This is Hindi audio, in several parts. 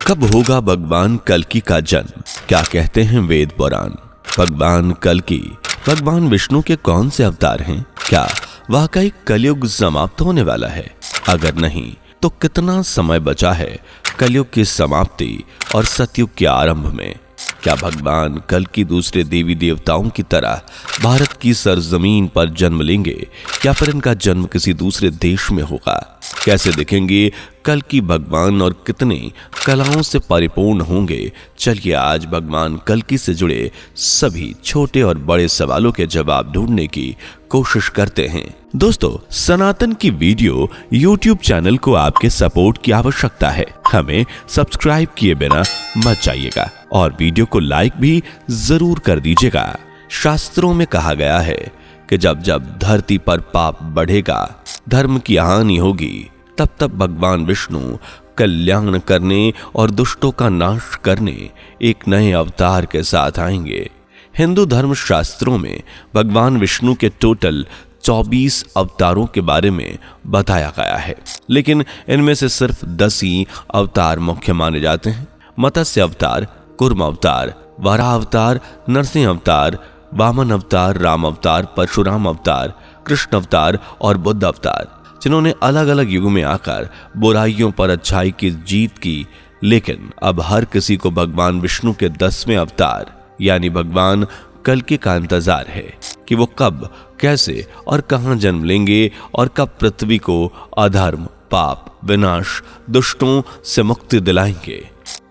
कब होगा भगवान कल्कि का जन्म? क्या कहते हैं वेद पुराण? भगवान कल्कि भगवान विष्णु के कौन से अवतार हैं? क्या वाकई कलयुग समाप्त होने वाला है? अगर नहीं तो कितना समय बचा है कलयुग की समाप्ति और सतयुग के आरंभ में? क्या भगवान कल्कि दूसरे देवी देवताओं की तरह भारत की सरजमीन पर जन्म लेंगे या फिर इनका जन्म किसी दूसरे देश में होगा? कैसे दिखेंगे कल्कि भगवान और कितने कलाओं से परिपूर्ण होंगे? चलिए आज भगवान कल्कि से जुड़े सभी छोटे और बड़े सवालों के जवाब ढूंढने की कोशिश करते हैं। दोस्तों, सनातन की वीडियो YouTube चैनल को आपके सपोर्ट की आवश्यकता है। हमें सब्सक्राइब किए बिना मत जाइएगा और वीडियो को लाइक भी जरूर कर दीजिएगा। शास्त्रों में कहा गया है कि जब जब धरती पर पाप बढ़ेगा, धर्म की हानि होगी, तब तब भगवान विष्णु कल्याण करने और दुष्टों का नाश करने एक नए अवतार के साथ आएंगे। हिंदू धर्म शास्त्रों में भगवान विष्णु के टोटल 24 अवतारों के बारे में बताया गया है, लेकिन इनमें से सिर्फ 10 ही अवतार मुख्य माने जाते हैं। मत्स्य अवतार, कूर्म अवतार, वराह अवतार, नरसिंह अवतार, वामन अवतार, राम अवतार, परशुराम अवतार, कृष्ण अवतार और बुद्ध अवतार, जिन्होंने अलग अलग युग में आकर बुराइयों पर अच्छाई की जीत की। लेकिन अब हर किसी को भगवान विष्णु के 10वें अवतार यानी भगवान कल्कि का इंतजार है कि वो कब, कैसे और कहां जन्म लेंगे और कब पृथ्वी को अधर्म, पाप, विनाश, दुष्टों से मुक्ति दिलाएंगे।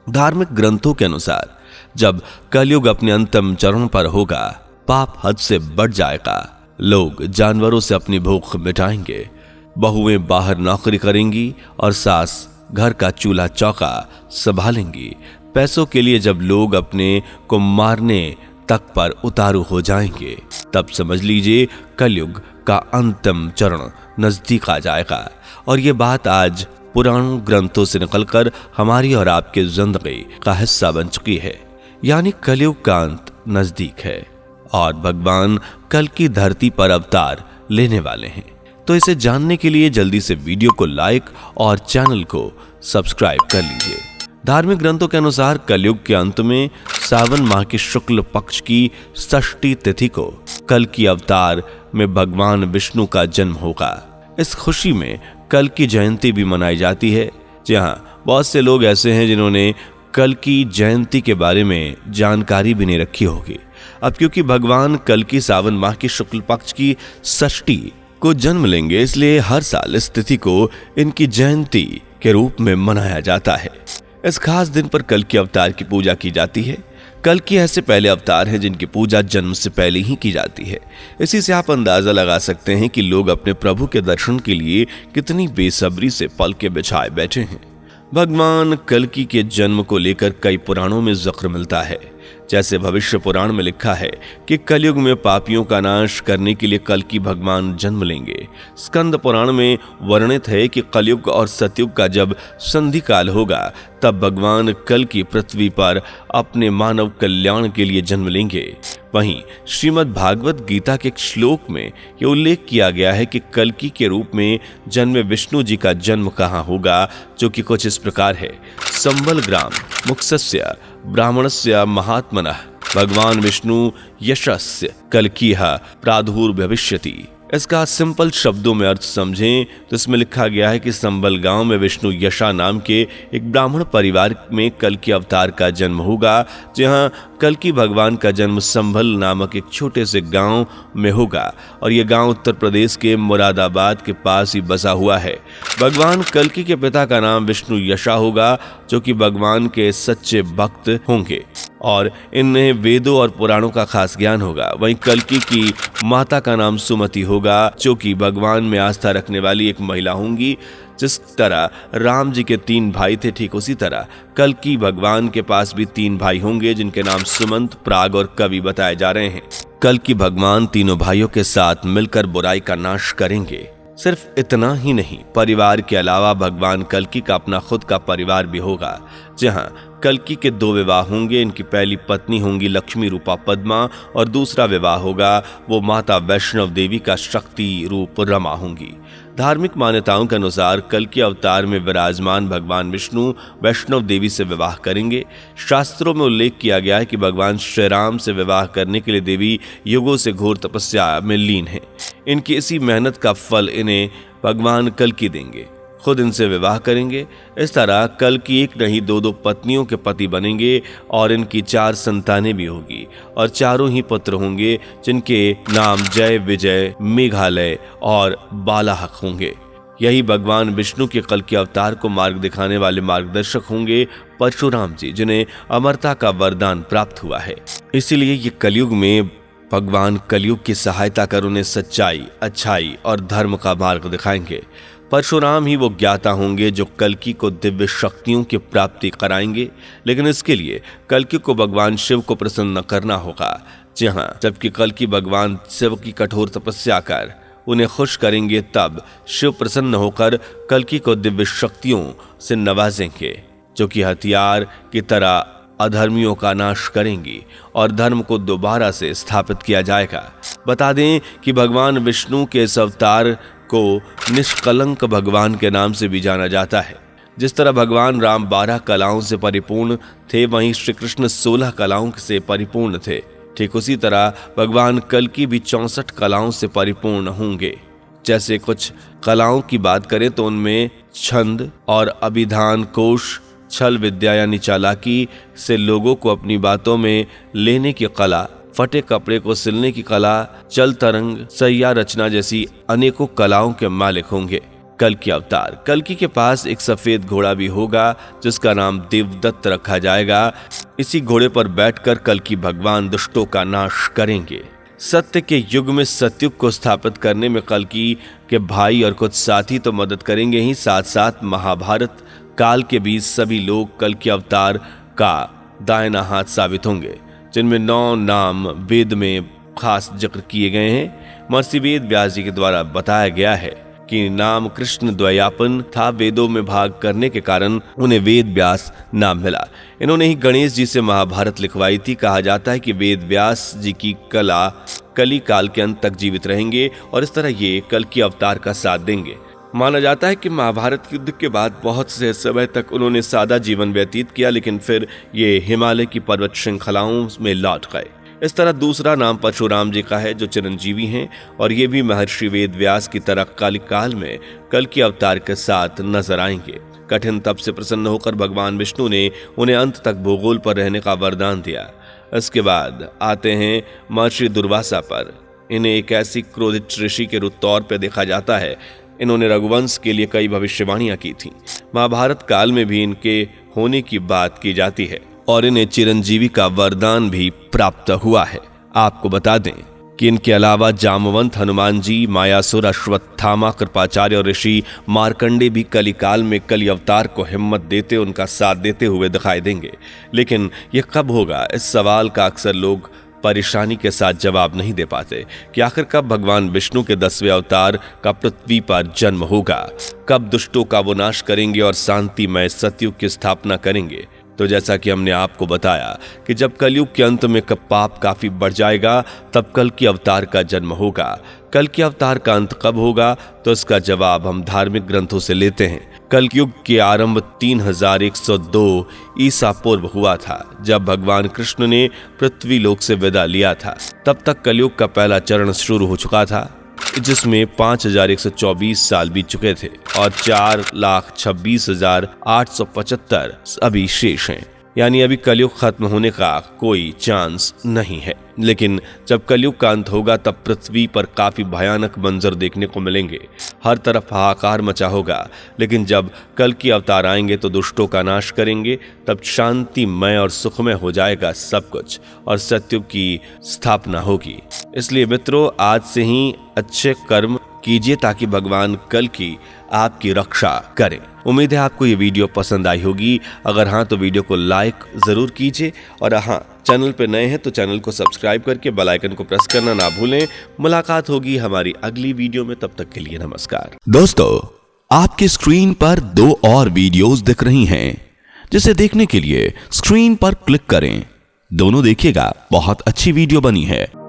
धार्मिक ग्रंथों के अनुसार जब कलयुग अपने अंतिम चरण पर होगा, पाप हद से बढ़ जाएगा, लोग जानवरों से अपनी भूख मिटाएंगे, बहुएं बाहर नौकरी करेंगी और सास घर का चूल्हा चौका संभालेंगी। पैसों के लिए जब लोग अपने को मारने तक पर उतारू हो जाएंगे, तब समझ लीजिए कलयुग का अंतिम चरण नजदीक आ जाएगा। और ये बात आज पुराण ग्रंथों से निकलकर हमारी और आपके जिंदगी का हिस्सा बन चुकी है, यानी कलयुग का अंत नजदीक है और भगवान कल्कि धरती पर अवतार लेने वाले हैं। तो इसे जानने के लिए जल्दी से वीडियो को लाइक और चैनल को सब्सक्राइब कर लीजिए। धार्मिक ग्रंथों के अनुसार कलयुग के अंत में सावन माह के शुक्ल पक्ष की षष्ठी तिथि को कल्कि अवतार में भगवान विष्णु का जन्म होगा। इस खुशी में कल्कि जयंती भी मनाई जाती है। जहाँ बहुत से लोग ऐसे हैं जिन्होंने कल्कि जयंती के बारे में जानकारी भी नहीं रखी होगी। अब क्योंकि भगवान कल्कि सावन माह की शुक्ल पक्ष की षष्ठी को जन्म लेंगे, इसलिए हर साल इस तिथि को इनकी जयंती के रूप में मनाया जाता है। इस खास दिन पर कल्कि अवतार की पूजा की जाती है। कल्कि ऐसे पहले अवतार हैं जिनकी पूजा जन्म से पहले ही की जाती है। इसी से आप अंदाजा लगा सकते हैं कि लोग अपने प्रभु के दर्शन के लिए कितनी बेसब्री से पलके बिछाए बैठे हैं। भगवान कल्कि के जन्म को लेकर कई पुराणों में जिक्र मिलता है। जैसे भविष्य पुराण में लिखा है कि कलयुग में पापियों का नाश करने के लिए कल्कि भगवान जन्म लेंगे। स्कंद पुराण में वर्णित है कि कलयुग और सतयुग का जब संधि काल होगा, तब भगवान कल्कि पृथ्वी पर अपने मानव कल्याण के लिए जन्म लेंगे। वहीं श्रीमद् भागवत गीता के एक श्लोक में यह उल्लेख किया गया है कि कल्कि के रूप में जन्मे विष्णु जी का जन्म कहाँ होगा, जो कि कुछ इस प्रकार है। संबल ग्राम मुक्सस्य ब्राह्मणस्य महात्मनः भगवान विष्णु यशस्य कल्किः प्रादुर्भविष्यति। इसका सिंपल शब्दों में अर्थ समझें तो इसमें लिखा गया है कि संबल गांव में विष्णु यशा नाम के एक ब्राह्मण परिवार में कल्कि अवतार का जन्म होगा। जहां कल्कि भगवान का जन्म संभल नामक एक छोटे से गांव में होगा और यह गांव उत्तर प्रदेश के मुरादाबाद के पास ही बसा हुआ है। भगवान कल्कि के पिता का नाम विष्णु यशा होगा, जो कि भगवान के सच्चे भक्त होंगे और इन्हें वेदों और पुराणों का खास ज्ञान होगा। वहीं कल्कि की माता का नाम सुमति होगा, जो कि भगवान में आस्था रखने वाली एक महिला होंगी। जिस तरह राम जी के 3 भाई थे, ठीक उसी तरह कल्कि भगवान के पास भी 3 भाई होंगे, जिनके नाम सुमंत, प्राग और कवि बताए जा रहे हैं। कल्कि भगवान तीनों भाइयों के साथ मिलकर बुराई का नाश करेंगे। सिर्फ इतना ही नहीं, परिवार के अलावा भगवान कल्कि का अपना खुद का परिवार भी होगा। जहां कल्कि के 2 विवाह होंगे। इनकी पहली पत्नी होंगी लक्ष्मी रूपा पद्मा और दूसरा विवाह होगा वो माता वैष्णव देवी का शक्ति रूप रमा होंगी। धार्मिक मान्यताओं के अनुसार कल्कि अवतार में विराजमान भगवान विष्णु वैष्णव देवी से विवाह करेंगे। शास्त्रों में उल्लेख किया गया है कि भगवान श्री राम से विवाह करने के लिए देवी युगों से घोर तपस्या में लीन है। इनकी इसी मेहनत का फल इन्हें भगवान कल्कि देंगे, खुद इनसे विवाह करेंगे। इस तरह कल्कि एक नहीं 2 पत्नियों के पति बनेंगे और इनकी 4 संतानें भी होगी और चारों ही पुत्र होंगे जिनके नाम जय, विजय, मेघालय और बालाहक होंगे। यही भगवान विष्णु के कल्कि अवतार को मार्ग दिखाने वाले मार्गदर्शक होंगे परशुराम जी, जिन्हें अमरता का वरदान प्राप्त हुआ है। इसीलिए ये कलयुग में भगवान कलयुग की सहायता कर उन्हें सच्चाई, अच्छाई और धर्म का मार्ग दिखाएंगे। परशुराम ही वो ज्ञाता होंगे जो कल्कि को दिव्य शक्तियों की प्राप्ति कराएंगे, लेकिन इसके लिए कल्कि को भगवान शिव को प्रसन्न करना होगा। जी हाँ, जबकि कल्कि भगवान शिव की कठोर तपस्या कर उन्हें खुश करेंगे, तब शिव प्रसन्न होकर कल्कि को दिव्य शक्तियों से नवाजेंगे जो कि हथियार की तरह अधर्मियों का नाश करेंगी और धर्म को दोबारा से स्थापित किया जाएगा। बता दें कि भगवान विष्णु के इस अवतार को निष्कलंक भगवान के नाम से भी जाना जाता है। जिस तरह भगवान राम 12 कलाओं से परिपूर्ण थे, वहीं श्री कृष्ण 16 कलाओं से परिपूर्ण थे। ठीक उसी तरह भगवान कल्कि भी 64 कलाओं से परिपूर्ण होंगे। जैसे कुछ कलाओं की बात करें तो उनमें छंद और अभिधान कोश, छल विद्या यानी चालाकी से लोगों को अपनी बातों में लेने की कला, फटे कपड़े को सिलने की कला, जल तरंग, सैया रचना जैसी अनेकों कलाओं के मालिक होंगे। कल्कि अवतार कल्कि के पास एक सफेद घोड़ा भी होगा जिसका नाम देवदत्त रखा जाएगा। इसी घोड़े पर बैठकर कल्कि भगवान दुष्टों का नाश करेंगे। सत्य के युग में सतयुग को स्थापित करने में कल्कि के भाई और कुछ साथी तो मदद करेंगे ही, साथ साथ महाभारत काल के बीच सभी लोग कल्कि अवतार का दाहिना हाथ साबित होंगे, जिनमें 9 नाम वेद में खास जिक्र किए गए हैं। महर्षि वेद व्यास जी के द्वारा बताया गया है कि नाम कृष्ण द्वयापन था। वेदों में भाग करने के कारण उन्हें वेद व्यास नाम मिला। इन्होंने ही गणेश जी से महाभारत लिखवाई थी। कहा जाता है कि वेद व्यास जी की कला कली काल के अंत तक जीवित रहेंगे और इस तरह ये कल्कि अवतार का साथ देंगे। माना जाता है कि महाभारत युद्ध के बाद बहुत से समय तक उन्होंने सादा जीवन व्यतीत किया, लेकिन फिर ये हिमालय की पर्वत श्रृंखलाओं में लौट गए। इस तरह दूसरा नाम परशुराम जी का है जो चिरंजीवी हैं और ये भी महर्षि वेद व्यास की तरह कालिकाल में कल्कि अवतार के साथ नजर आएंगे। कठिन तप से प्रसन्न होकर भगवान विष्णु ने उन्हें अंत तक भूगोल पर रहने का वरदान दिया। इसके बाद आते हैं महर्षि दुर्वासा पर। इन्हें एक ऐसी क्रोधित ऋषि के तौर पर देखा जाता है। इन्होंने रघुवंश के लिए कई भविष्यवाणियां की थीं। महाभारत काल में भी इनके होने की बात की जाती है और इन्हें चिरंजीवी का वरदान भी प्राप्त हुआ है। आपको बता दें कि इनके अलावा जामवंत, हनुमान जी, मायासुर, अश्वत्थामा, कृपाचार्य और ऋषि मार्कंडे भी कलिकाल में कलि अवतार को हिम्मत देते, उनका साथ देते हुए दिखाई देंगे। लेकिन ये कब होगा, इस सवाल का अक्सर लोग परेशानी के साथ जवाब नहीं दे पाते कि आखिर कब भगवान विष्णु के 10वें अवतार का पृथ्वी पर जन्म होगा, कब दुष्टों का वो नाश करेंगे और शांतिमय सतयुग की स्थापना करेंगे। तो जैसा कि हमने आपको बताया कि जब कलयुग के अंत में पाप काफी बढ़ जाएगा तब कल्कि अवतार का जन्म होगा। कल्कि अवतार का अंत कब होगा, तो इसका जवाब हम धार्मिक ग्रंथों से लेते हैं। कलयुग के आरंभ 3102 ईसा पूर्व हुआ था, जब भगवान कृष्ण ने पृथ्वी लोक से विदा लिया था। तब तक कलयुग का पहला चरण शुरू हो चुका था, जिसमें 5124 साल बीत चुके थे और 4,26,875 अभी शेष हैं। यानी अभी कलयुग खत्म होने का कोई चांस नहीं है। लेकिन जब कलयुग का अंत होगा तब पृथ्वी पर काफी भयानक मंजर देखने को मिलेंगे। हर तरफ हाहाकार मचा होगा। लेकिन जब कल्कि अवतार आएंगे तो दुष्टों का नाश करेंगे, तब शांतिमय और सुखमय हो जाएगा सब कुछ और सतयुग की स्थापना होगी। इसलिए मित्रों, आज से ही अच्छे कर्म कीजिए ताकि भगवान कल्कि आपकी रक्षा करें। उम्मीद है आपको ये वीडियो पसंद आई होगी। अगर हाँ तो वीडियो को लाइक जरूर कीजिए और हाँ, चैनल पे नए हैं तो चैनल को सब्सक्राइब करके बेल आइकन को प्रेस करना ना भूलें। मुलाकात होगी हमारी अगली वीडियो में, तब तक के लिए नमस्कार। दोस्तों, आपकी स्क्रीन पर 2 और वीडियोस दिख रही हैं जिसे देखने के लिए स्क्रीन पर क्लिक करें। दोनों देखिएगा, बहुत अच्छी वीडियो बनी है।